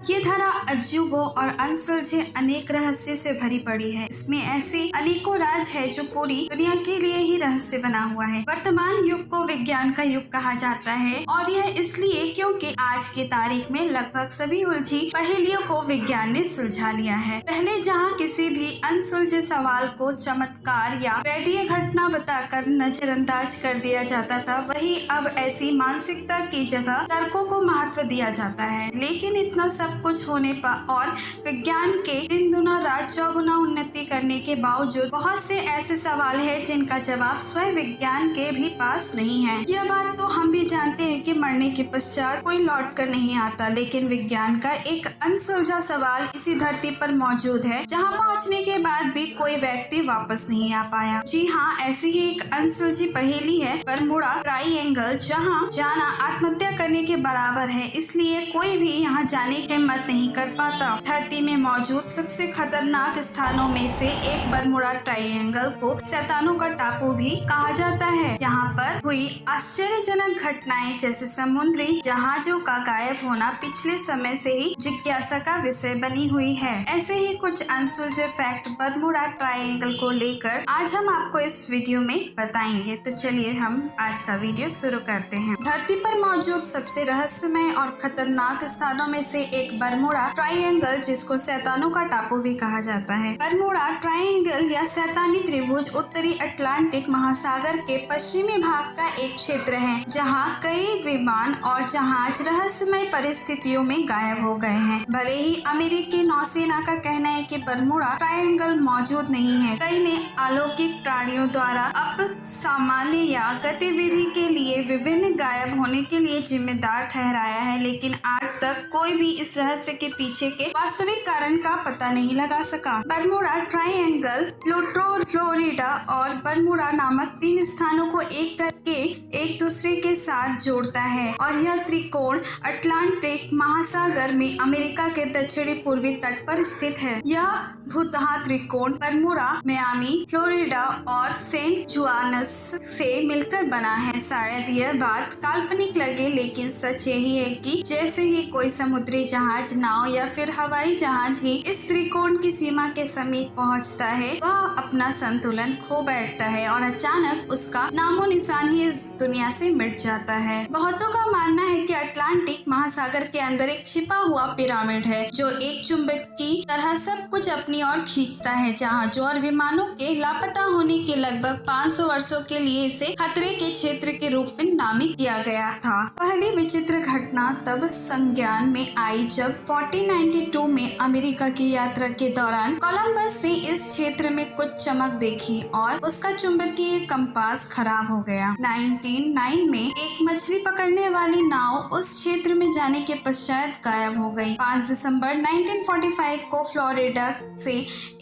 ये धरा अजूबों और अनसुलझे अनेक रहस्य से भरी पड़ी है। इसमें ऐसे अनेकों राज है जो पूरी दुनिया के लिए ही रहस्य बना हुआ है। वर्तमान युग को विज्ञान का युग कहा जाता है और यह इसलिए क्योंकि आज की तारीख में लगभग सभी उलझी पहेलियों को विज्ञान ने सुलझा लिया है। पहले जहाँ किसी भी अनसुलझे सवाल को चमत्कार या वैद्य घटना बताकर नजरअंदाज कर दिया जाता था, वही अब ऐसी मानसिकता की जगह तर्कों को महत्व दिया जाता है। लेकिन इतना सब कुछ होने पर और विज्ञान के दिन दुना रात चौगुना उन्नति करने के बावजूद बहुत से ऐसे सवाल है जिनका जवाब स्वयं विज्ञान के भी पास नहीं है। यह बात तो हम भी जानते हैं कि मरने के पश्चात कोई लौट कर नहीं आता, लेकिन विज्ञान का एक अनसुलझा सवाल इसी धरती पर मौजूद है जहां पहुंचने के बाद भी कोई व्यक्ति वापस नहीं आ पाया। जी हाँ, ऐसी ही एक अनसुलझी पहेली है बरमुडा ट्राइएंगल, जहां जाना आत्महत्या करने के बराबर है, इसलिए कोई भी यहाँ जाने की हिम्मत नहीं कर पाता। धरती में मौजूद सबसे खतरनाक स्थानों में से एक बरमुडा ट्राइएंगल को शैतानों का टापू भी कहा जाता है। यहाँ पर हुई आश्चर्यजनक घटनाएं जैसे समुद्री जहाजों का गायब होना पिछले समय से ही जिज्ञासा का विषय बनी हुई है। ऐसे ही कुछ अनसुलझे फैक्ट बरमुडा ट्राइएंगल को लेकर आज हम आपको इस वीडियो में बताएंगे। तो चलिए हम आज का वीडियो शुरू करते हैं। धरती पर मौजूद सबसे रहस्यमय और खतरनाक स्थानों में से एक बरमुडा ट्राइएंगल, जिसको शैतानों का टापू भी कहा जाता है। बरमुडा ट्राइएंगल या शैतानी त्रिभुज उत्तरी अटलांटिक महासागर के पश्चिमी भाग का एक क्षेत्र है जहां कई विमान और जहाज रहस्यमय परिस्थितियों में गायब हो गए हैं। भले ही अमेरिकी नौसेना का कहना है कि बरमुडा ट्राइएंगल मौजूद नहीं है, कई ने अलौकिक प्राणियों द्वारा असामान्य या गतिविधि के लिए विभिन्न गायब होने के लिए जिम्मेदार ठहराया है, लेकिन आज तक कोई भी इस रहस्य के पीछे के वास्तविक कारण का पता नहीं लगा सका। बरमुडा ट्राइएंगल प्लूटो, फ्लोरिडा और बरमुडा नामक 3 स्थानों को एक करके एक दूसरे के साथ जोड़ता है और यह त्रिकोण अटलांटिक महासागर में अमेरिका के दक्षिणी पूर्वी तट पर स्थित है। यह भूतहा त्रिकोण बरमुडा, मियामी, फ्लोरिडा और सेंट जुआनस से मिलकर बना है। शायद यह बात काल्पनिक लगे, लेकिन सच यही है कि जैसे ही कोई समुद्री जहाज, नाव या फिर हवाई जहाज ही इस त्रिकोण की सीमा के समीप पहुंचता है, वह अपना संतुलन खो बैठता है और अचानक उसका नामो निशान ही इस दुनिया से मिट जाता है। बहुतों का मानना है कि अटलांटिक महासागर के अंदर एक छिपा हुआ पिरामिड है जो एक चुंबक की तरह सब कुछ अपनी ओर खींचता है। जहाजों और विमानों के लापता होने के लगभग 500 वर्षों के लिए इसे खतरे के क्षेत्र के रूप में नामित किया गया था। पहली विचित्र घटना तब संज्ञान में आई जब 1492 में अमेरिका की यात्रा के दौरान कोलंबस ने इस क्षेत्र में कुछ चमक देखी और उसका चुंबकीय कंपास खराब हो गया। 1909 में एक मछली पकड़ने वाली नाव उस क्षेत्र में जाने के पश्चात गायब हो गई। 5 दिसंबर 1945 को फ्लोरिडा से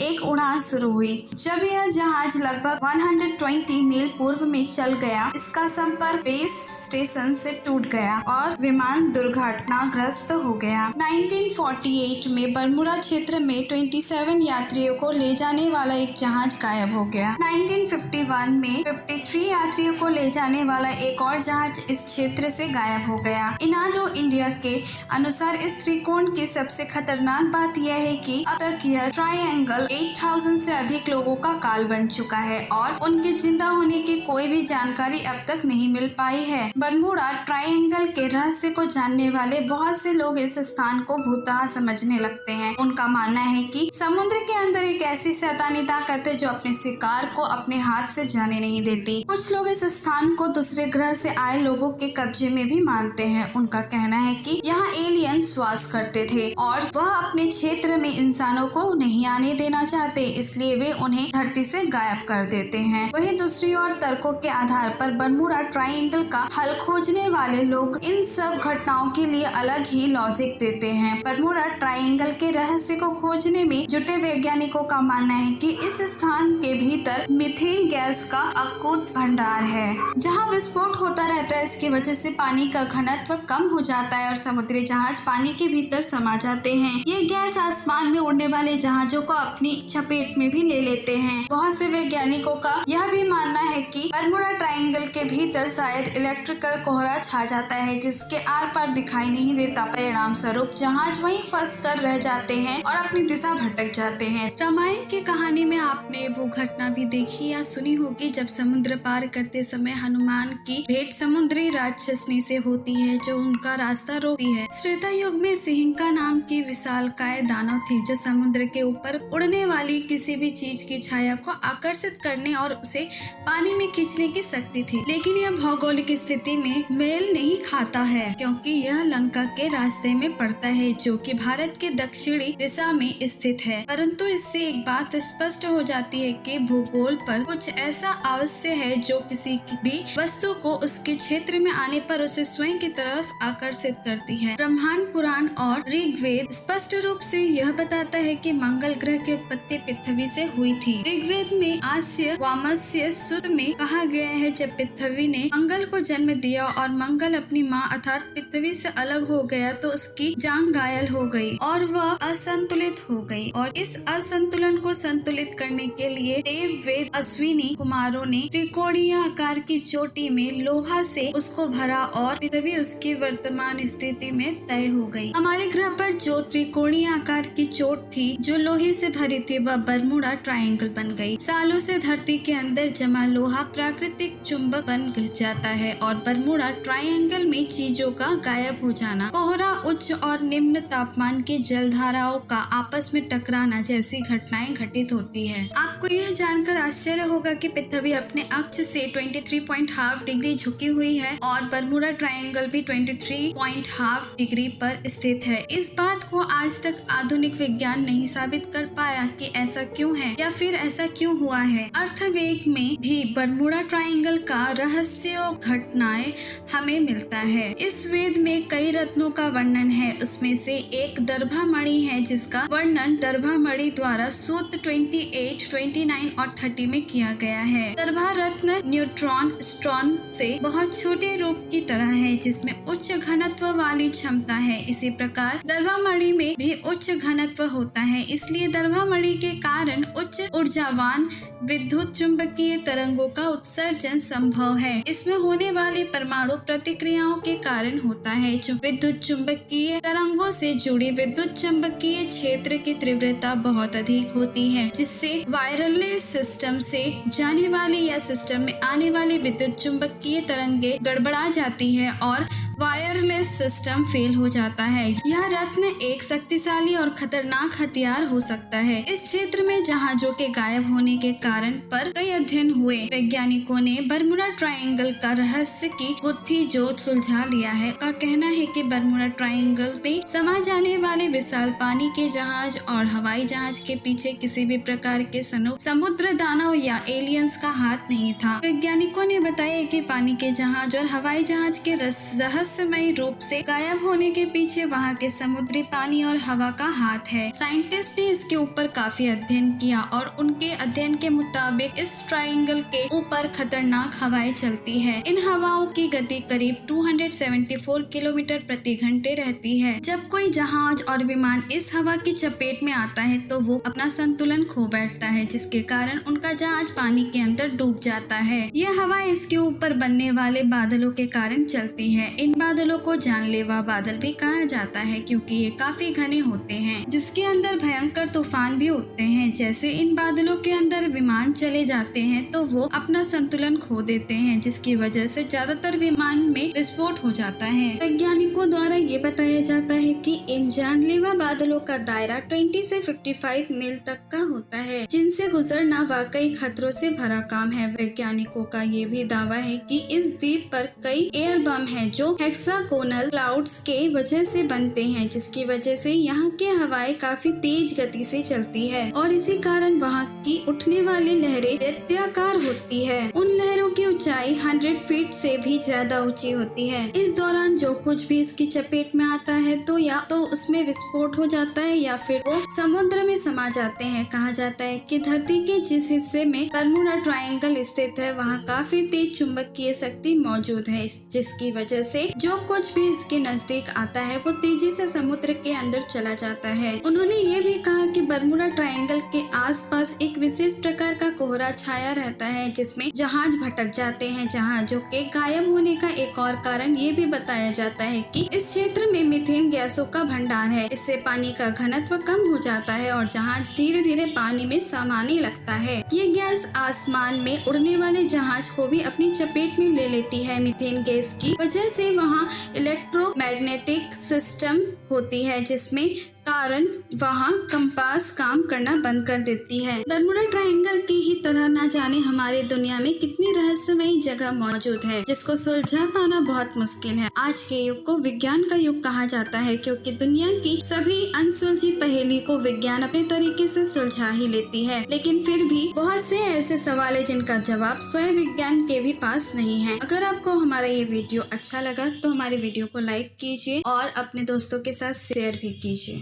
एक उड़ान शुरू हुई। जब यह जहाज लगभग 120 मील पूर्व में चल गया, इसका संपर्क बेस स्टेशन से टूट गया और विमान दुर्घटनाग्रस्त हो गया। 1948 में बरमुडा क्षेत्र में 27 यात्रियों को ले जाने वाला एक जहाज गायब हो गया। 1951 में 53 यात्रियों को ले जाने वाला एक और जहाज इस क्षेत्र से गायब हो गया। इनाडो इंडिया के अनुसार इस त्रिकोण की सबसे खतरनाक बात यह है कि अब तक यह ट्राइएंगल 8000 से अधिक लोगों का काल बन चुका है और उनके जिंदा होने की कोई भी जानकारी अब तक नहीं मिल पाई है। बरमुडा ट्राइएंगल के रहस्य को जानने वाले बहुत से लोग इस स्थान को भूतहा समझने लगते हैं। उनका मानना है कि समुद्र के अंदर एक ऐसी शैतानी ताकत है जो अपने शिकार को अपने हाथ से जाने नहीं देती। कुछ लोग इस स्थान को दूसरे ग्रह से आए लोगों के कब्जे में भी मानते हैं। उनका कहना है कि यहाँ एलियंस वास करते थे और वह अपने क्षेत्र में इंसानों को नहीं आने देना चाहते, इसलिए वे उन्हें धरती से गायब कर देते हैं। वहीं दूसरी ओर तर्कों के आधार पर बरमुडा ट्राइएंगल का हल खोजने वाले लोग इन सब घटनाओं के लिए अलग ही लॉजिक देते हैं। बरमुडा ट्राइएंगल के रहस्य को खोजने में जुटे वैज्ञानिकों का मानना है कि इस स्थान के भीतर मीथेन गैस का अकूत भंडार है, जहां विस्फोट होता रहता है। इसकी वजह से पानी का घनत्व कम हो जाता है और समुद्री जहाज पानी के भीतर समा जाते हैं। ये गैस आसमान में उड़ने वाले जहाजों जहाजों को अपनी चपेट में भी ले लेते हैं। बहुत से वैज्ञानिकों का यह भी मानना है कि बरमूडा ट्रायंगल के भीतर शायद इलेक्ट्रिकल कोहरा छा जाता है, जिसके आर पार दिखाई नहीं देता। परिणाम स्वरूप जहाज वहीं फंस कर रह जाते हैं और अपनी दिशा भटक जाते हैं। रामायण की कहानी में आपने वो घटना भी देखी या सुनी होगी जब समुद्र पार करते समय हनुमान की भेंट समुद्री राक्षसनी से होती है, जो उनका रास्ता रोकती है। त्रेता युग में सिंहिका नाम की विशालकाय दानव थी, जो समुद्र के ऊपर उड़ने वाली किसी भी चीज की छाया को आकर्षित करने और उसे पानी में खींचने की शक्ति थी। लेकिन यह भौगोलिक स्थिति में मेल नहीं खाता है, क्योंकि यह लंका के रास्ते में पड़ता है, जो कि भारत के दक्षिणी दिशा में स्थित है। परंतु इससे एक बात स्पष्ट हो जाती है कि भूगोल पर कुछ ऐसा अवश्य है जो किसी भी वस्तु को उसके क्षेत्र में आने पर उसे स्वयं की तरफ आकर्षित करती है। ब्रह्मांड पुराण और ऋग्वेद स्पष्ट रूप से यह बताता है कि मंगल ग्रह की उत्पत्ति पृथ्वी से हुई थी। ऋग्वेद में आस्य वामस्य सूक्त में कहा गया है, जब पृथ्वी ने मंगल को जन्म दिया और मंगल अपनी माँ अर्थात पृथ्वी से अलग हो गया तो उसकी जान घायल हो गई और वह असंतुलित हो गई, और इस असंतुलन को संतुलित करने के लिए देव वेद अश्विनी कुमारों ने त्रिकोणीय आकार की चोटी में लोहा से उसको भरा और पृथ्वी उसकी वर्तमान स्थिति में तय हो गई। हमारे ग्रह पर जो त्रिकोणीय आकार की चोट थी जो लोहे से भरी थी, वह बरमूडा ट्रायंगल बन गई। सालों से धरती के अंदर जमा लोहा प्राकृतिक चुंबक बन जाता है और बरमूडा ट्रायंगल में चीजों का गायब हो जाना, कोहरा, उच्च और निम्न तापमान के जलधाराओं का आपस में टकराना जैसी घटनाएं घटित होती है। आपको यह जानकर आश्चर्य होगा कि पृथ्वी अपने अक्ष से 23.5 डिग्री झुकी हुई है और बरमूडा ट्रायंगल भी 23.5 डिग्री पर स्थित है। इस बात को आज तक आधुनिक विज्ञान नहीं साबित कर पाया कि ऐसा क्यों है या फिर ऐसा क्यों हुआ है। अर्थवेद में भी बरमूडा ट्रायंगल का रहस्य घटनाएं हमें मिलता है। इस वेद में कई रत्नों का वर्णन है, उसमें से एक दर्भा मणि है, जिसका वर्णन दर्भा मणि द्वारा सूत्र 28, 29 और 30 में किया गया है। दर्भा रत्न न्यूट्रॉन स्ट्रॉन से बहुत छोटे रूप की तरह है, जिसमें उच्च घनत्व वाली क्षमता है। इसी प्रकार दर्भा मणि में भी उच्च घनत्व होता है, इसलिए दर्भा मणि के कारण उच्च ऊर्जावान विद्युत चुंबकीय तरंगों का उत्सर्जन संभव है। इसमें होने वाली परमाणु प्रतिक्रियाओं के कारण होता है, जो विद्युत चुंबकीय तरंगों से जुड़ी विद्युत चुंबकीय क्षेत्र की तीव्रता बहुत अधिक होती है, जिससे वायरलेस सिस्टम से जाने वाली या सिस्टम में आने वाली विद्युत चुंबकीय तरंगे गड़बड़ा जाती है और वायरलेस सिस्टम फेल हो जाता है। यह रत्न एक शक्तिशाली और खतरनाक हथियार हो सकता है। इस क्षेत्र में जहाजों के गायब होने के कारण पर कई अध्ययन हुए। वैज्ञानिकों ने बरमूडा ट्रायंगल का रहस्य की गुत्थी जो सुलझा लिया है। का कहना है कि बरमूडा ट्रायंगल में समा जाने वाले विशाल पानी के जहाज और हवाई जहाज के पीछे किसी भी प्रकार के समुद्र दानव या एलियंस का हाथ नहीं था। वैज्ञानिकों ने बताया कि पानी के जहाज और हवाई जहाज के रहस्यमय रूप से गायब होने के पीछे वहाँ के समुद्री पानी और हवा का हाथ है। साइंटिस्ट ने इसके ऊपर काफी अध्ययन किया और उनके अध्ययन के मुताबिक इस ट्रायंगल के ऊपर खतरनाक हवाएं चलती है। इन हवाओं की गति करीब 274 किलोमीटर प्रति घंटे रहती है। जब कोई जहाज और विमान इस हवा की चपेट में आता है तो वो अपना संतुलन खो बैठता है, जिसके कारण उनका जहाज पानी के अंदर डूब जाता है। यह हवा इसके ऊपर बनने वाले बादलों के कारण चलती है। इन बादलों को जानलेवा बादल भी कहा जाता है, क्योंकि ये काफी घने होते हैं, जिसके अंदर भयंकर तूफान भी उठते हैं। जैसे इन बादलों के अंदर विमान चले जाते हैं तो वो अपना संतुलन खो देते हैं, जिसकी वजह से ज्यादातर विमान में विस्फोट हो जाता है। वैज्ञानिकों द्वारा ये बताया जाता है कि इन जानलेवा बादलों का दायरा 20 से 55 मील तक का होता है, जिनसे गुजरना वाकई खतरों से भरा काम है। वैज्ञानिकों का ये भी दावा है कि इस द्वीप पर कई एयर बम है जो हेक्सागोनल क्लाउड्स के वजह से बनते हैं, जिसकी वजह से यहाँ की हवाएं काफी तेज गति से चलती है और इसी कारण वहाँ की उठने वाली लहरें दैत्याकार होती है। उन लहरों की ऊंचाई 100 फीट से भी ज्यादा ऊंची होती है। इस दौरान जो कुछ भी इसकी चपेट में आता है तो या तो उसमें विस्फोट हो जाता है या फिर वो समुद्र में समा जाते हैं। कहा जाता है कि धरती के जिस हिस्से में बरमूडा ट्रायंगल स्थित है वहाँ काफी तेज चुंबकीय शक्ति मौजूद है, जिसकी वजह से जो कुछ भी इसके नजदीक आता है वो तेजी से समुद्र के अंदर चला जाता है। उन्होंने ये भी कहा कि बरमूडा ट्रायंगल के आसपास एक विशेष प्रकार का कोहरा छाया रहता है जिसमें जहाज भटक जाते हैं। जहाजों के गायब होने का एक और कारण ये भी बताया जाता है कि इस क्षेत्र में मीथेन गैसों का भंडार है। इससे पानी का घनत्व कम हो जाता है और जहाज धीरे धीरे पानी में समाने लगता है। ये गैस आसमान में उड़ने वाले जहाज को भी अपनी चपेट में ले लेती है। मीथेन गैस की वजह से वहाँ इलेक्ट्रोमैग्नेटिक सिस्टम होती है जिसमें कारण वहाँ कंपास काम करना बंद कर देती है। बरमूडा ट्रायंगल की ही तरह न जाने हमारे दुनिया में कितनी रहस्यमयी जगह मौजूद है जिसको सुलझा पाना बहुत मुश्किल है। आज के युग को विज्ञान का युग कहा जाता है क्योंकि दुनिया की सभी अनसुलझी पहेली को विज्ञान अपने तरीके से सुलझा ही लेती है। लेकिन फिर भी बहुत से ऐसे सवाल है जिनका जवाब स्वयं विज्ञान के भी पास नहीं है। अगर आपको हमारा ये वीडियो अच्छा लगा तो हमारे वीडियो को लाइक कीजिए और अपने दोस्तों के साथ शेयर भी कीजिए।